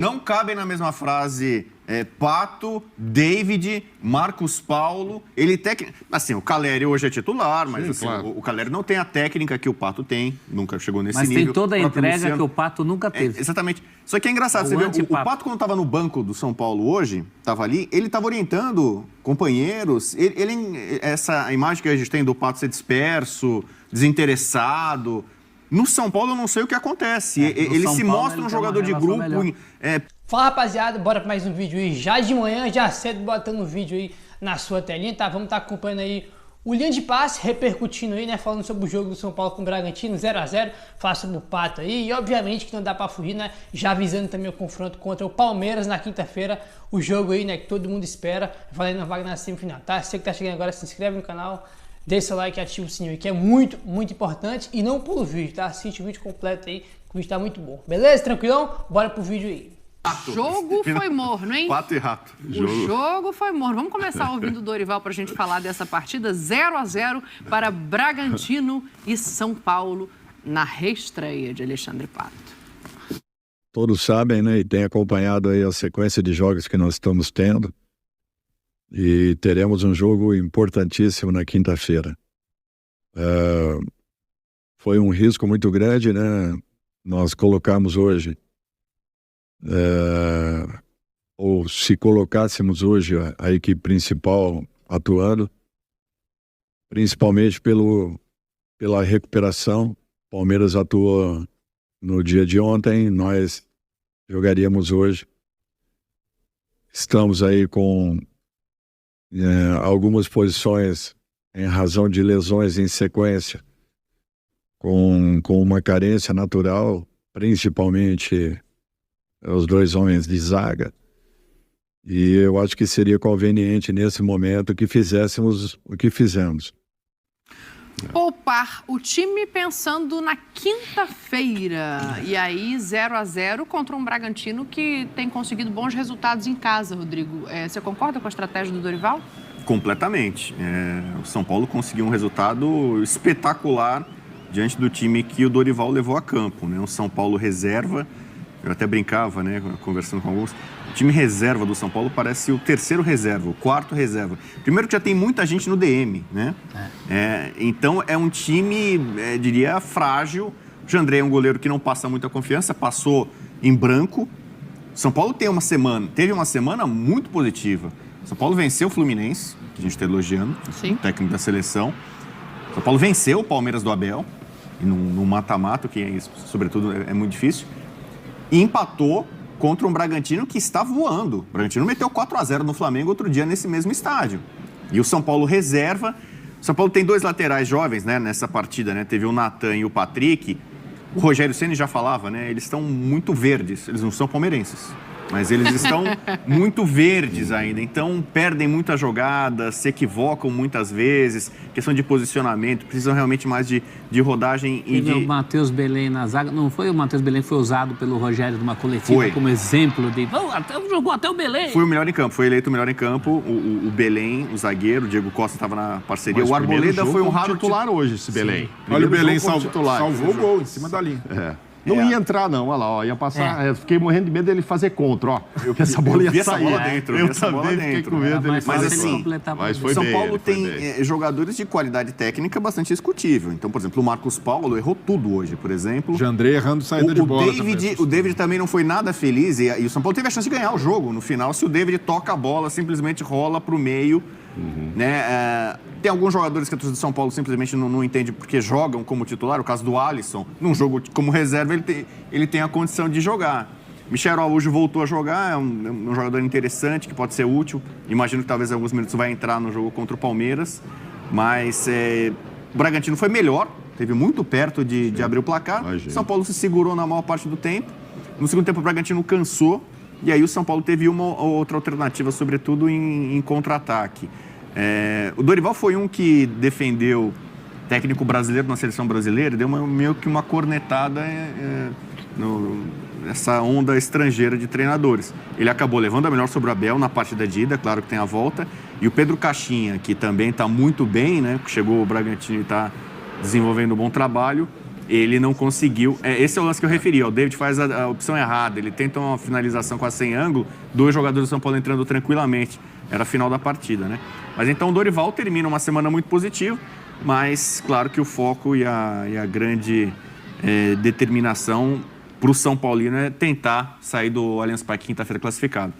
Não cabem na mesma frase Pato, David, Marcos Paulo. Ele assim, o Calleri hoje é titular, mas Sim, assim, claro. o Calleri não tem a técnica que o Pato tem, nunca chegou nesse nível. Mas tem toda a entrega Luciano, que o Pato nunca teve. Exatamente. Só que é engraçado, você vê, o Pato quando estava no banco do São Paulo hoje, estava ali, ele estava orientando companheiros. Essa imagem que a gente tem do Pato ser disperso, desinteressado. No São Paulo eu não sei o que acontece. Ele se mostra um jogador de grupo. Fala, rapaziada, bora para mais um vídeo aí, já de manhã, já cedo, botando um vídeo aí na sua telinha, tá? Vamos estar acompanhando aí o linha de passe, repercutindo aí, né? Falando sobre o jogo do São Paulo com o Bragantino, 0 a 0, falar sobre o Pato aí, e obviamente que não dá para fugir, né? Já avisando também o confronto contra o Palmeiras na quinta-feira, o jogo aí, né? Que todo mundo espera, valendo a vaga na semifinal, tá? Você que tá chegando agora, se inscreve no canal, deixa seu like e ativa o sininho aí, que é muito, muito importante, e não pula o vídeo, tá? Assiste o vídeo completo aí, que o vídeo tá muito bom. Beleza? Tranquilão? Bora pro vídeo aí. O jogo foi morno, hein? Pato e rato. O jogo foi morno. Vamos começar ouvindo o Dorival para a gente falar dessa partida 0 a 0 para Bragantino e São Paulo na reestreia de Alexandre Pato. Todos sabem, né? E têm acompanhado aí a sequência de jogos que nós estamos tendo. E teremos um jogo importantíssimo na quinta-feira. Foi um risco muito grande, né? Nós colocamos hoje, ou se colocássemos hoje a equipe principal atuando, principalmente pela recuperação. O Palmeiras atuou no dia de ontem, nós jogaríamos hoje. Estamos aí com algumas posições em razão de lesões em sequência, com uma carência natural, principalmente os dois homens de zaga. E eu acho que seria conveniente nesse momento que fizéssemos o que fizemos. Poupar o time pensando na quinta-feira. E aí 0 a 0 contra um Bragantino que tem conseguido bons resultados em casa, Rodrigo. Você concorda com a estratégia do Dorival? Completamente. O São Paulo conseguiu um resultado espetacular diante do time que o Dorival levou a campo, né? O São Paulo reserva. Eu até brincava, né, conversando com alguns. O time reserva do São Paulo parece o terceiro reserva, o quarto reserva. Primeiro que já tem muita gente no DM, né? Então é um time, diria, frágil. O Jandrei é um goleiro que não passa muita confiança, passou em branco. São Paulo teve uma semana muito positiva. São Paulo venceu o Fluminense, que a gente está elogiando, o técnico da seleção. São Paulo venceu o Palmeiras do Abel, no mata-mata, que sobretudo é muito difícil. E empatou contra um Bragantino que está voando. O Bragantino meteu 4 a 0 no Flamengo outro dia nesse mesmo estádio. E o São Paulo reserva. O São Paulo tem dois laterais jovens, né, nessa partida, né? Teve o Natan e o Patrick. O Rogério Ceni já falava, né? Eles estão muito verdes. Eles não são palmeirenses, mas eles estão muito verdes ainda. Então, perdem muitas jogadas, se equivocam muitas vezes. Questão de posicionamento, precisam realmente mais de rodagem e de... O Matheus Belém na zaga. Não foi o Matheus Belém que foi usado pelo Rogério numa coletiva como exemplo de... Jogou até o Belém. Foi o melhor em campo, foi eleito o melhor em campo. O Belém, o zagueiro, o Diego Costa estava na parceria. Mas o Arboleda foi um raro titular hoje, esse Belém. Olha o Belém salvou o gol em cima da linha. Não ia entrar, não. Olha lá, ó, ia passar. Eu fiquei morrendo de medo dele fazer contra, ó. Essa bola ia sair. Bola dentro, eu também fiquei com medo dele mas fazer assim, foi São bem, Paulo tem jogadores de qualidade técnica bastante discutível. Então, por exemplo, o Marcos Paulo errou tudo hoje, por exemplo. Jandrei errando saída de bola. O David também não foi nada feliz. E o São Paulo teve a chance de ganhar o jogo no final. Se o David toca a bola, simplesmente rola para o meio. Né? Tem alguns jogadores que a torcida de São Paulo simplesmente não entende porque jogam como titular. O caso do Alisson, num jogo como reserva, ele tem a condição de jogar. Michel Araújo voltou a jogar, é um jogador interessante, que pode ser útil. Imagino que talvez em alguns minutos vai entrar no jogo contra o Palmeiras. Mas o Bragantino foi melhor, esteve muito perto de abrir o placar. São Paulo se segurou na maior parte do tempo. No segundo tempo, o Bragantino cansou. E aí o São Paulo teve uma ou outra alternativa, sobretudo em contra-ataque. O Dorival foi um que defendeu técnico brasileiro na seleção brasileira, deu meio que uma cornetada nessa onda estrangeira de treinadores. Ele acabou levando a melhor sobre o Abel na partida de ida, claro que tem a volta. E o Pedro Caixinha, que também está muito bem, né? Chegou o Bragantino e está desenvolvendo um bom trabalho. ele não conseguiu. Esse é o lance que eu referi. O David faz a opção errada. Ele tenta uma finalização quase sem ângulo. 2 jogadores do São Paulo entrando tranquilamente. Era a final da partida, né? Mas então o Dorival termina uma semana muito positiva. Mas claro que o foco e a grande determinação para o São Paulino é tentar sair do Allianz Parque quinta-feira classificado.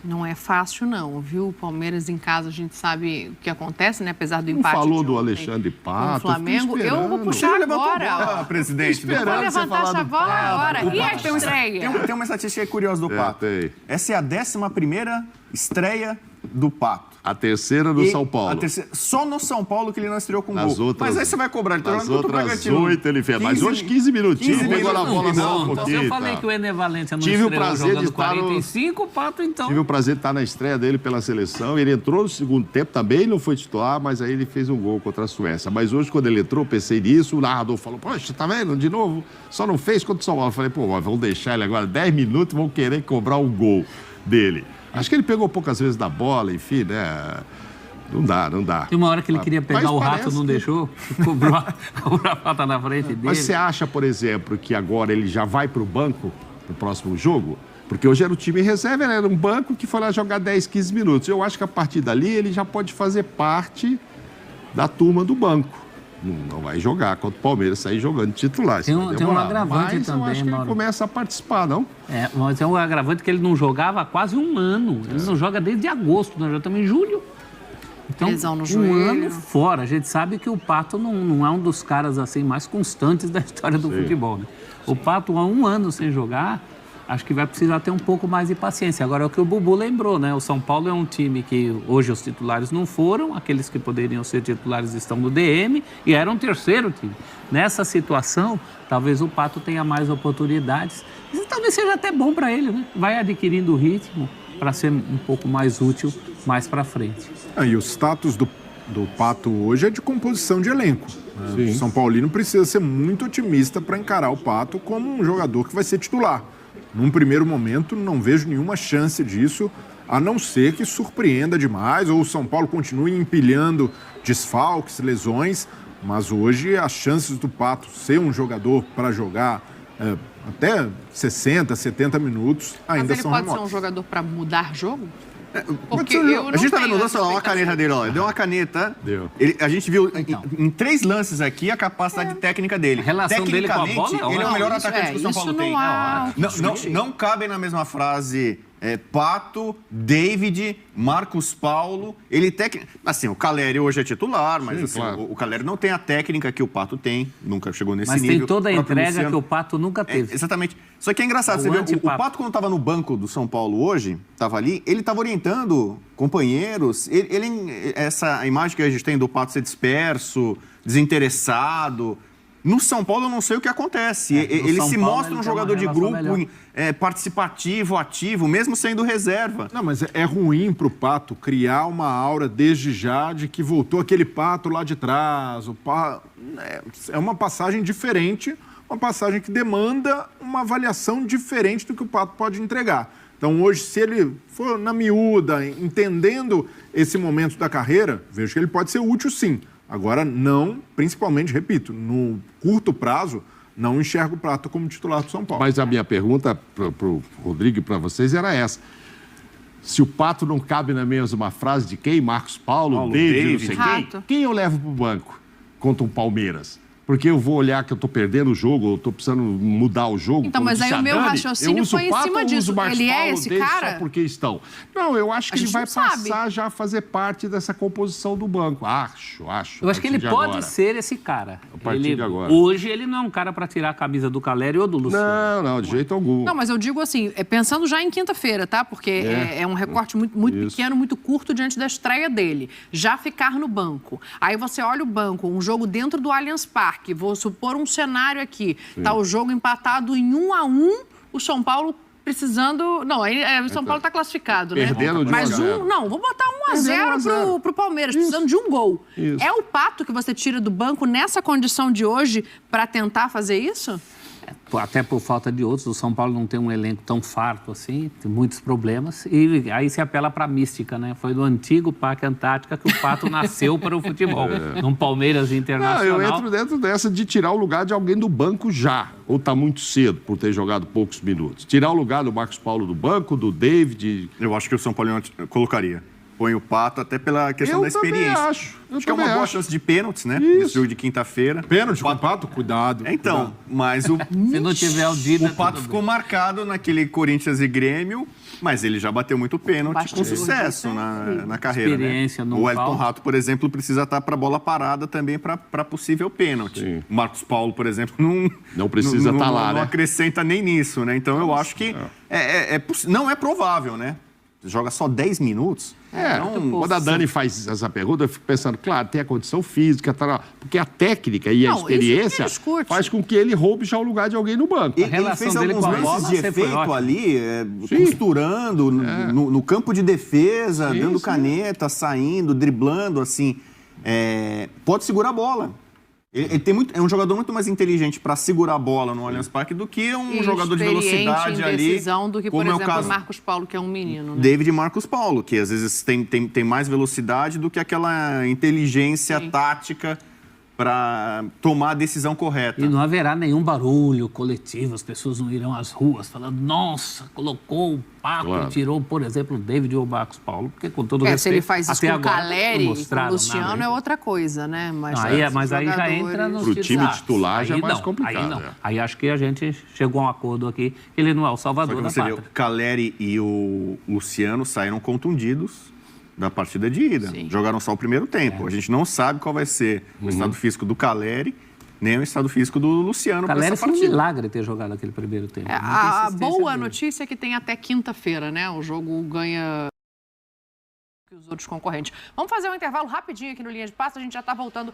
Não é fácil, não, viu? O Palmeiras em casa, a gente sabe o que acontece, né? Apesar do empate. Falou de do ontem Alexandre Pato. com o Flamengo. Eu vou puxar agora. Presidente. Eu vou levantar essa bola agora. E a estreia? Tem uma estatística curiosa do Pato. Essa é a 11ª estreia do Pato. A terceira do São Paulo. Só no São Paulo que ele não estreou com gol. Mas aí você vai cobrar. Ele nas outras 8 ele fez. Mas hoje 15 minutinhos. Pegou na bola só um pouquinho. Eu falei que o Ener Valencia não estreou jogando 45, o Pato então... Tive o prazer de estar na estreia dele pela seleção. Ele entrou no segundo tempo também, não foi titular, mas aí ele fez um gol contra a Suécia. Mas hoje, quando ele entrou, pensei nisso, o narrador falou, poxa, tá vendo? De novo, só não fez contra o São Paulo. Eu falei, pô, mas vamos deixar ele agora 10 minutos e vão querer cobrar um gol dele. Acho que ele pegou poucas vezes da bola, enfim, né? Não dá. Tem uma hora que ele queria pegar o rato, não deixou, cobrou a falta na frente dele. Mas você acha, por exemplo, que agora ele já vai para o banco no próximo jogo? Porque hoje era o time em reserva, ele era um banco que foi lá jogar 10, 15 minutos. Eu acho que a partir dali ele já pode fazer parte da turma do banco. Não vai jogar contra o Palmeiras, sair jogando titular. Tem um agravante mas também, eu acho que ele começa a participar, não? Mas é um agravante que ele não jogava há quase um ano. Ele não joga desde agosto, nós já estamos em julho. Então, um ano fora. A gente sabe que o Pato não é um dos caras assim mais constantes da história do futebol. Né? O Pato, há um ano sem jogar, acho que vai precisar ter um pouco mais de paciência. Agora, é o que o Bubu lembrou, né? O São Paulo é um time que hoje os titulares não foram, aqueles que poderiam ser titulares estão no DM e era um terceiro time. Nessa situação, talvez o Pato tenha mais oportunidades. E talvez seja até bom para ele, né? Vai adquirindo ritmo para ser um pouco mais útil mais para frente. E o status do Pato hoje é de composição de elenco. Né? O São Paulino precisa ser muito otimista para encarar o Pato como um jogador que vai ser titular. Num primeiro momento, não vejo nenhuma chance disso, a não ser que surpreenda demais ou o São Paulo continue empilhando desfalques, lesões, mas hoje as chances do Pato ser um jogador para jogar até 60, 70 minutos ainda são remotas. Mas ele pode ser um jogador para mudar jogo? Porque a gente tá vendo uma caneta dele, ó. Deu uma caneta. A gente viu em 3 lances aqui a capacidade técnica dele. A relação dele com a bola, ele é o melhor atacante que o São Paulo tem. Não cabem na mesma frase Pato, David, Marcos Paulo. Assim, o Caleri hoje é titular, mas assim, claro. O Caleri não tem a técnica que o Pato tem. Nunca chegou nesse nível. Mas tem toda a entrega que o Pato nunca teve. Exatamente. Só que é engraçado, você vê, o Pato, quando estava no banco do São Paulo hoje, estava ali, ele estava orientando companheiros. Essa imagem que a gente tem do Pato ser disperso, desinteressado. No São Paulo, eu não sei o que acontece. Ele se mostra um jogador de grupo participativo, ativo, mesmo sendo reserva. Não, mas é ruim para o Pato criar uma aura desde já de que voltou aquele Pato lá de trás. É uma passagem diferente, uma passagem que demanda uma avaliação diferente do que o Pato pode entregar. Então, hoje, se ele for na miúda, entendendo esse momento da carreira, vejo que ele pode ser útil, sim. Agora, não, principalmente, repito, no curto prazo, não enxergo o Pato como titular do São Paulo. Mas a minha pergunta para o Rodrigo e para vocês era essa. Se o Pato não cabe na mesma frase de quem? Marcos Paulo David, não sei quem eu levo para o banco contra um Palmeiras? Porque eu vou olhar que eu estou perdendo o jogo, eu estou precisando mudar o jogo. Então, mas aí o meu raciocínio foi em cima disso. Ele é esse cara? Só porque estão. Não, eu acho que ele vai passar já a fazer parte dessa composição do banco. Acho. Eu acho que ele pode ser esse cara. A partir de agora. Hoje ele não é um cara para tirar a camisa do Caleri ou do Luciano. Não, de jeito algum. Não, mas eu digo assim, pensando já em quinta-feira, tá? Porque é um recorte muito pequeno, muito curto diante da estreia dele. Já ficar no banco. Aí você olha o banco, um jogo dentro do Allianz Parque. Vou supor um cenário aqui. Tá o jogo empatado em 1-1, o São Paulo precisando... Não, o São Paulo está classificado, né? Perdendo de 1 a 0. Não, vou botar 1-0 pro Palmeiras, precisando de um gol. Isso. É o Pato que você tira do banco nessa condição de hoje para tentar fazer isso? Até por falta de outros, o São Paulo não tem um elenco tão farto assim, tem muitos problemas, e aí se apela para a mística, né? Foi do antigo Parque Antártica que o Pato nasceu para o futebol, num Palmeiras Internacional. Não, eu entro dentro dessa de tirar o lugar de alguém do banco já, ou está muito cedo por ter jogado poucos minutos. Tirar o lugar do Marcos Paulo do banco, do David... Eu acho que o São Paulo colocaria. Põe o Pato até pela questão da experiência. Acho que é uma boa chance de pênaltis, né? Isso. Nesse jogo de quinta-feira. Pênalti com o Pato? Cuidado. Então, cuidado. mas o... Se não tiver o Dida... O Pato ficou marcado naquele Corinthians e Grêmio, mas ele já bateu muito pênalti com sucesso na carreira, Experiência, né? O Wellington Rato, por exemplo, precisa estar para bola parada também para possível pênalti. Sim. O Marcos Paulo, por exemplo, não precisa estar lá, não né? acrescenta nem nisso, né? Então eu acho que não é provável, né? Joga só 10 minutos. Quando a Dani faz essa pergunta, eu fico pensando, claro, tem a condição física, porque a técnica e a experiência faz com que ele roube já o lugar de alguém no banco. Ele fez alguns lances de efeito ali, costurando no campo de defesa, dando caneta, saindo, driblando, assim. Pode segurar a bola. Ele é um jogador muito mais inteligente para segurar a bola no Allianz Parque do que um jogador de velocidade ali. Do que, por exemplo, o Marcos Paulo, que é um menino. Né? David Marcos Paulo, que às vezes tem mais velocidade do que aquela inteligência tática para tomar a decisão correta. E não haverá nenhum barulho coletivo, as pessoas não irão às ruas falando, nossa, colocou o Pato, tirou, por exemplo, o David ou o Marcos Paulo, porque com todo respeito... Se ele faz isso com o Caleri e com o Luciano nada, é outra coisa, né? Mas aí já entra no time titular já é mais complicado. Aí não. Aí acho que a gente chegou a um acordo aqui, que ele não é o salvador da pátria. O Caleri e o Luciano saíram contundidos da partida de ida. Sim. Jogaram só o primeiro tempo. A gente não sabe qual vai ser o estado físico do Caleri, nem o estado físico do Luciano para essa partida. Caleri foi um milagre ter jogado aquele primeiro tempo. A boa notícia é que tem até quinta-feira, né? O jogo ganha que os outros concorrentes. Vamos fazer um intervalo rapidinho aqui no Linha de Passe, a gente já está voltando.